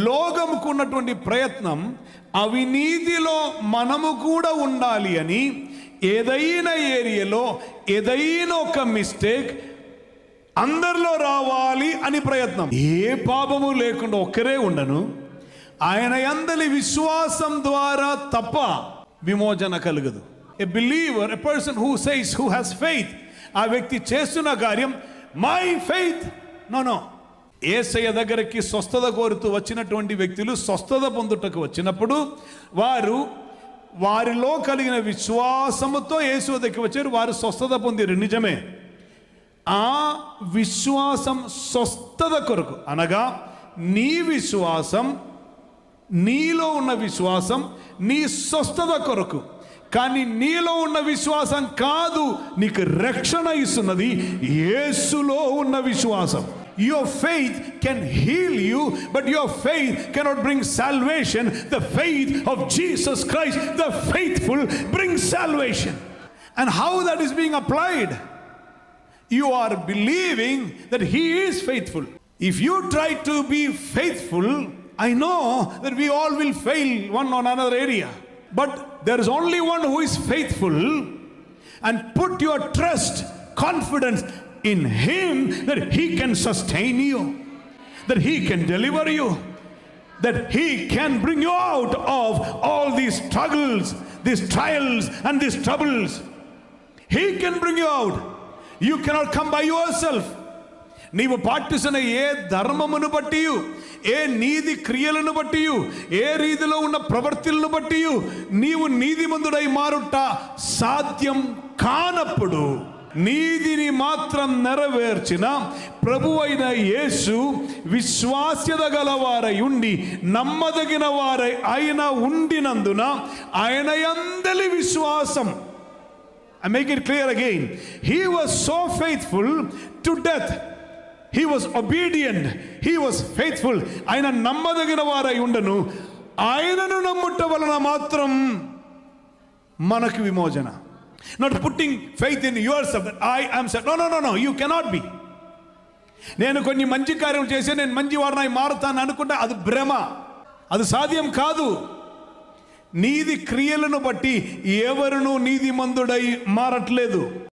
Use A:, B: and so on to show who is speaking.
A: లోకముకు ఉన్నటువంటి ప్రయత్నం అవినీతిలో మనము కూడా ఉండాలి అని, ఏదైనా ఏరియాలో ఏదైనా ఒక మిస్టేక్ అందరిలో రావాలి అని ప్రయత్నం. ఏ పాపము లేకుండా ఒక్కరే ఉండను, ఆయన యందలి విశ్వాసం ద్వారా తప్ప విమోచన కలుగదు. A believer, a person who says, who has faith, ఆ వ్యక్తి చేస్తున్న కార్యం మై ఫెయిత్. నో, యేసయ్య దగ్గరికి స్వస్థత కోరుతూ వచ్చినటువంటి వ్యక్తులు స్వస్థత పొందుటకు వచ్చినప్పుడు వారిలో కలిగిన విశ్వాసముతో యేసు దగ్గరికి వచ్చారు. వారు స్వస్థత పొందారు, నిజమే. ఆ విశ్వాసం స్వస్థత కొరకు, అనగా నీ విశ్వాసం, నీలో ఉన్న విశ్వాసం నీ స్వస్థత కొరకు. కానీ నీలో ఉన్న విశ్వాసం కాదు నీకు రక్షణ ఇస్తున్నది, యేసులో ఉన్న విశ్వాసం. Your faith can heal you, but your faith cannot bring salvation. The faith of Jesus Christ, the faithful, brings salvation. And how that is being applied? You are believing that He is faithful. If you try to be faithful, I know that we all will fail one or another area. But there is only one who is faithful, and put your trust, confidence in Him, that He can sustain you, that He can deliver you, that He can bring you out of all these struggles, these trials and these troubles. He can bring you out. You cannot come by yourself. నీవు పాటిస్తున్న ఏ ధర్మమును బట్టి, ఏ నీతి క్రియలను బట్టి, ఏ రీతిలో ఉన్న ప్రవర్తనలను బట్టి నీవు నీతిమంతుడై మారుట సాధ్యం కానప్పుడు, నీతిని మాత్రం నెరవేర్చిన ప్రభువైన యేసు విశ్వాస్యత గలవారై ఉండి నమ్మదగిన వారై ఆయన ఉండినందున ఆయన యందలి విశ్వాసం. I make it clear again. He was so faithful to death. He was obedient. He was faithful. ఆయన నమ్మదగిన వారై ఉండను. ఆయనను నమ్ముట వలన మాత్రం మనకు విమోచన. Not putting faith in yourself that I am saved. No. You cannot be. నేను కొన్ని మంచి కార్యం చేసి నేను మంచి వాడినై మారుతాను అనుకుంటా, అది భ్రమ, అది సాధ్యం కాదు. నీతి క్రియలను బట్టి ఎవరునూ నీతిమంతుడై మారట్లేదు.